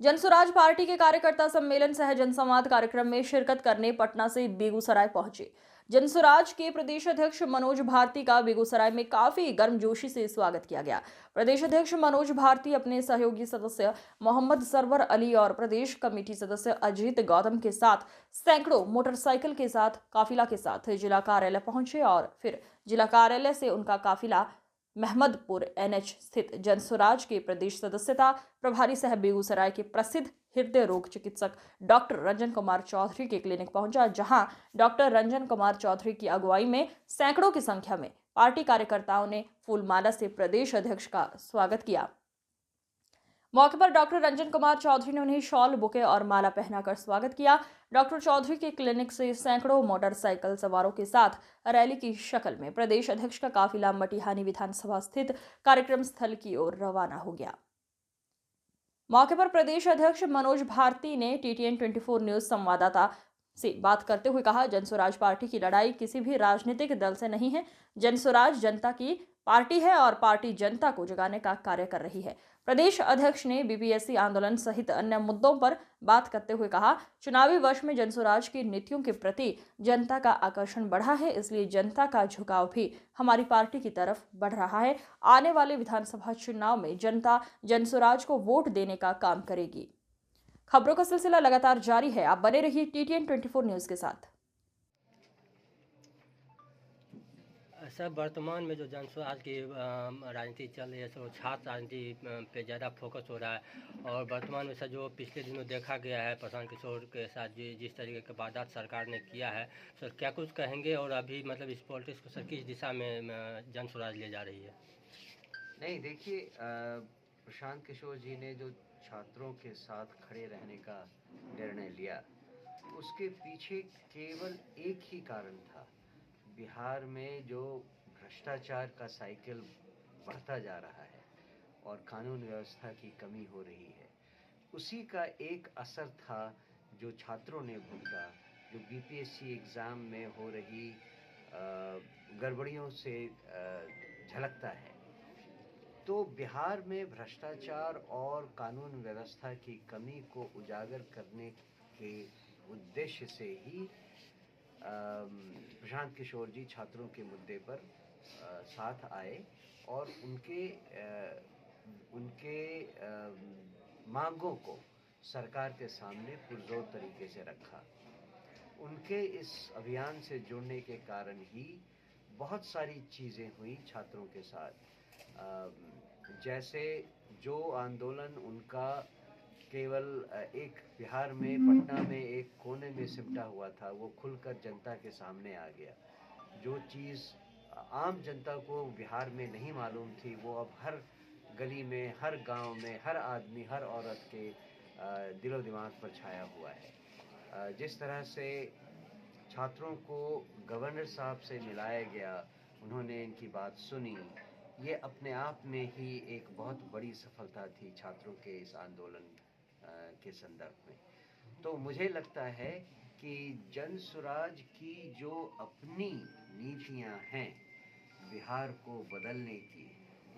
Jan Suraaj party के कार्यकर्ता सम्मेलन सह जनसंवाद कार्यक्रम में शिरकत करने पटना से बेगूसराय पहुंचे। जनसुराज के प्रदेश अध्यक्ष मनोज भारती का बेगूसराय में काफी गर्मजोशी से स्वागत किया गया। प्रदेश अध्यक्ष मनोज भारती अपने सहयोगी सदस्य मोहम्मद सरवर अली और प्रदेश कमेटी सदस्य अजीत गौतम के साथ सैकड़ों मोटरसाइकिल के साथ काफिला के साथ जिला कार्यालय पहुंचे और फिर जिला कार्यालय से उनका काफिला महमदपुर एनएच स्थित जनसुराज के प्रदेश सदस्यता प्रभारी सह बेगूसराय के प्रसिद्ध हृदय रोग चिकित्सक डॉक्टर रंजन कुमार चौधरी के क्लिनिक पहुंचा, जहां डॉक्टर रंजन कुमार चौधरी की अगुवाई में सैकड़ों की संख्या में पार्टी कार्यकर्ताओं ने फूलमाला से प्रदेश अध्यक्ष का स्वागत किया। मौके पर डॉक्टर रंजन कुमार चौधरी ने उन्हें शॉल, बुके और माला पहनाकर स्वागत किया। डॉक्टर चौधरी के क्लिनिक से सैकड़ों मोटरसाइकिल सवारों के साथ रैली की शक्ल में प्रदेश अध्यक्ष का काफिला मटिहानी विधानसभा स्थित कार्यक्रम स्थल की ओर रवाना हो गया। मौके पर प्रदेश अध्यक्ष मनोज भारती ने टीटीएन 24 न्यूज संवाददाता से बात करते हुए कहा, जनसुराज पार्टी की लड़ाई किसी भी राजनीतिक दल से नहीं है। जनसुराज जनता की पार्टी है और पार्टी जनता को जगाने का कार्य कर रही है। प्रदेश अध्यक्ष ने बीपीएससी आंदोलन सहित अन्य मुद्दों पर बात करते हुए कहा, चुनावी वर्ष में जनसुराज की नीतियों के प्रति जनता का आकर्षण बढ़ा है, इसलिए जनता का झुकाव भी हमारी पार्टी की तरफ बढ़ रहा है। आने वाले विधानसभा चुनाव में जनता जनसुराज को वोट देने का काम करेगी। खबरों का सिलसिला लगातार जारी है, आप बने रहिए टीटीएन 24 न्यूज के साथ। सर, वर्तमान में जो जनसुराज की राजनीति चल रही है, सो छात्र राजनीति पे ज़्यादा फोकस हो रहा है। और वर्तमान में सर जो पिछले दिनों देखा गया है प्रशांत किशोर के साथ जिस तरीके के वारदात सरकार ने किया है, सर क्या कुछ कहेंगे? और अभी मतलब इस पॉलिटिक्स को सर किस दिशा में जनसुराज ले जा रही है? नहीं, देखिए, प्रशांत किशोर जी ने जो छात्रों के साथ खड़े रहने का निर्णय लिया, उसके पीछे केवल एक ही कारण था। बिहार में जो भ्रष्टाचार का साइकिल बढ़ता जा रहा है और कानून व्यवस्था की कमी हो रही है, उसी का एक असर था जो छात्रों ने भुगता, जो बीपीएससी एग्ज़ाम में हो रही गड़बड़ियों से झलकता है। तो बिहार में भ्रष्टाचार और कानून व्यवस्था की कमी को उजागर करने के उद्देश्य से ही प्रशांत किशोर जी छात्रों के मुद्दे पर साथ आए और उनके मांगों को सरकार के सामने पुरजोर तरीके से रखा। उनके इस अभियान से जुड़ने के कारण ही बहुत सारी चीज़ें हुई छात्रों के साथ। जैसे जो आंदोलन उनका केवल एक बिहार में पटना में एक कोने में सिमटा हुआ था, वो खुलकर जनता के सामने आ गया। जो चीज़ आम जनता को बिहार में नहीं मालूम थी, वो अब हर गली में, हर गांव में, हर आदमी, हर औरत के दिलो दिमाग पर छाया हुआ है। जिस तरह से छात्रों को गवर्नर साहब से मिलाया गया, उन्होंने इनकी बात सुनी, ये अपने आप में ही एक बहुत बड़ी सफलता थी छात्रों के इस आंदोलन के संदर्भ में। तो मुझे लगता है कि जनसुराज की जो अपनी नीतियां हैं बिहार को बदलने की,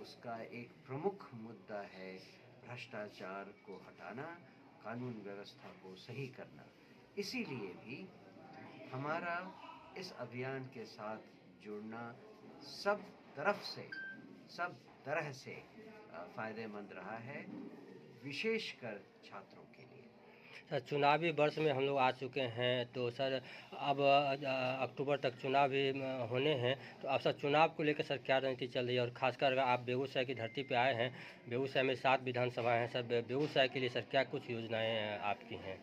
उसका एक प्रमुख मुद्दा है भ्रष्टाचार को हटाना, कानून व्यवस्था को सही करना। इसीलिए भी हमारा इस अभियान के साथ जुड़ना सब तरह से फ़ायदेमंद रहा है, विशेषकर छात्रों के लिए। सर, चुनावी वर्ष में हम लोग आ चुके हैं, तो सर अब अक्टूबर तक चुनाव भी होने हैं, तो अब सर चुनाव को लेकर सर क्या रणनीति चल रही है? और खासकर अगर आप बेगूसराय की धरती पे आए हैं, बेगूसराय में 7 विधानसभा हैं सर, बेगूसराय के लिए सर क्या कुछ योजनाएं आपकी हैं?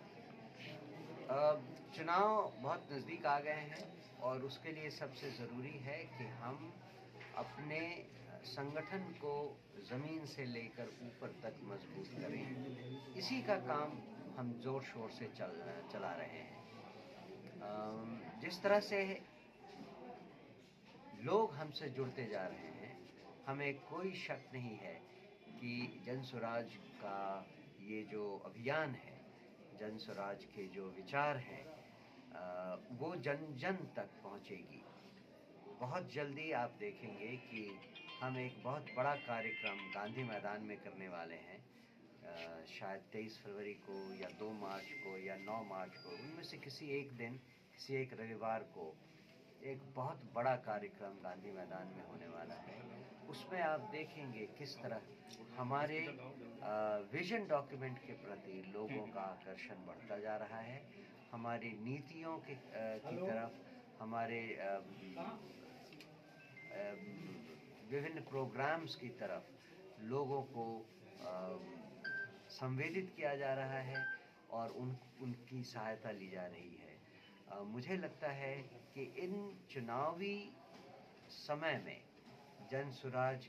चुनाव बहुत नज़दीक आ गए हैं और उसके लिए सबसे ज़रूरी है कि हम अपने संगठन को ज़मीन से लेकर ऊपर तक मजबूत करें। इसी का काम हम ज़ोर शोर से चला रहे हैं। जिस तरह से लोग हमसे जुड़ते जा रहे हैं, हमें कोई शक नहीं है कि जनसुराज का ये जो अभियान है, जनसुराज के जो विचार हैं, वो जन जन तक पहुंचेगी। बहुत जल्दी आप देखेंगे कि हम एक बहुत बड़ा कार्यक्रम गांधी मैदान में करने वाले हैं। शायद 23 फरवरी को या 2 मार्च को या 9 मार्च को, उनमें से किसी एक दिन, किसी एक रविवार को एक बहुत बड़ा कार्यक्रम गांधी मैदान में होने वाला है। उसमें आप देखेंगे किस तरह हमारे विजन डॉक्यूमेंट के प्रति लोगों का आकर्षण बढ़ता जा रहा है, हमारी नीतियों की तरफ, हमारे विभिन्न प्रोग्राम्स की तरफ लोगों को संवेदित किया जा रहा है और उनकी सहायता ली जा रही है। मुझे लगता है कि इन चुनावी समय में जनसुराज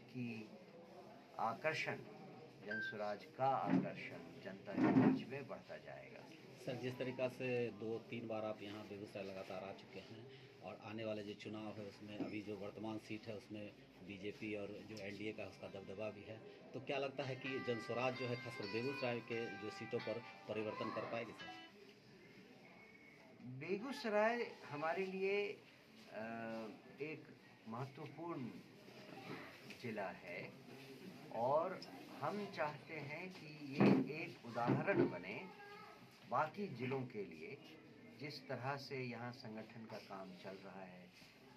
का आकर्षण जनता के बीच में बढ़ता जाएगा। सर, जिस तरीक़ा से 2-3 बार आप यहाँ बेगूसराय लगातार आ चुके हैं और आने वाले जो चुनाव है उसमें अभी जो वर्तमान सीट है उसमें बीजेपी और जो एनडीए का उसका दबदबा भी है, तो क्या लगता है कि जनसुराज जो है खासकर बेगूसराय के जो सीटों पर परिवर्तन कर पाएगी सर? बेगूसराय हमारे लिए एक महत्वपूर्ण जिला है और हम चाहते हैं कि ये एक उदाहरण बने बाकी जिलों के लिए, जिस तरह से यहाँ संगठन का काम चल रहा है,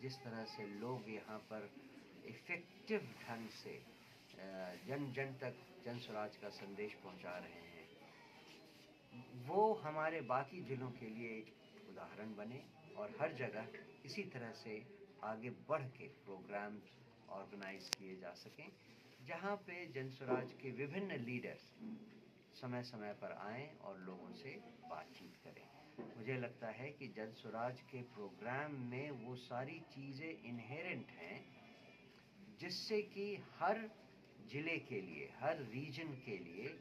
जिस तरह से लोग यहाँ पर इफ़ेक्टिव ढंग से जन जन तक जनसुराज का संदेश पहुँचा रहे हैं, वो हमारे बाकी जिलों के लिए एक उदाहरण बने और हर जगह इसी तरह से आगे बढ़ के प्रोग्राम्स ऑर्गेनाइज किए जा सकें, जहाँ पे जनसुराज के विभिन्न लीडर्स समय समय पर आएं और लोगों से बातचीत करें। मुझे लगता है कि जनसुराज के प्रोग्राम में वो सारी चीज़ें इनहेरेंट हैं जिससे कि हर जिले के लिए, हर रीजन के लिए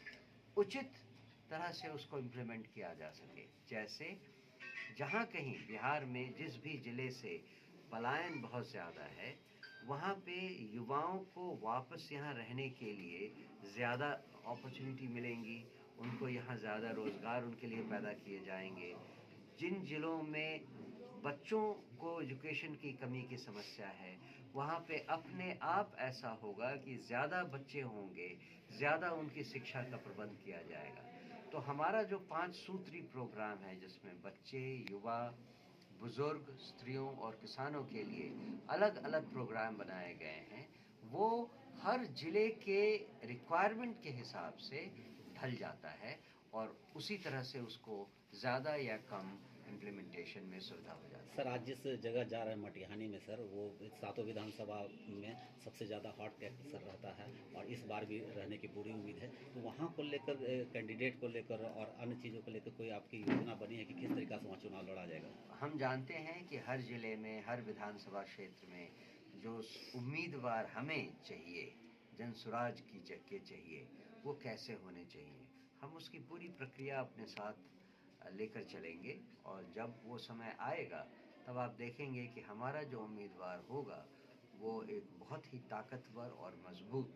उचित तरह से उसको इम्प्लीमेंट किया जा सके। जैसे जहाँ कहीं बिहार में जिस भी ज़िले से पलायन बहुत ज़्यादा है, वहाँ पे युवाओं को वापस यहाँ रहने के लिए ज़्यादा अपॉर्चुनिटी मिलेंगी, उनको यहाँ ज़्यादा रोज़गार उनके लिए पैदा किए जाएंगे। जिन ज़िलों में बच्चों को एजुकेशन की कमी की समस्या है, वहाँ पे अपने आप ऐसा होगा कि ज़्यादा बच्चे होंगे, ज़्यादा उनकी शिक्षा का प्रबंध किया जाएगा। तो हमारा जो 5 सूत्री प्रोग्राम है, जिसमें बच्चे, युवा, बुज़ुर्ग, स्त्रियों और किसानों के लिए अलग अलग प्रोग्राम बनाए गए हैं, वो हर ज़िले के रिक्वायरमेंट के हिसाब से ढल जाता है और उसी तरह से उसको ज़्यादा या कम इम्प्लीमेंटेशन में सुविधा हो जाती है। सर, आज जिस जगह जा रहे हैं मटिहानी में सर, वो 7 विधानसभा में सबसे ज़्यादा हॉट टॉपिक सर रहता है और इस बार भी रहने की पूरी उम्मीद है, तो वहाँ को लेकर कैंडिडेट को लेकर और अन्य चीज़ों को लेकर कोई आपकी योजना बनी है कि किस तरीक़ा से वहाँ चुनाव लड़ा जाएगा? हम जानते हैं कि हर ज़िले में, हर विधानसभा क्षेत्र में जो उम्मीदवार हमें चाहिए, जनसुराज की के चाहिए, वो कैसे होने चाहिए। हम उसकी पूरी प्रक्रिया अपने साथ लेकर चलेंगे और जब वो समय आएगा तब आप देखेंगे कि हमारा जो उम्मीदवार होगा वो एक बहुत ही ताकतवर और मजबूत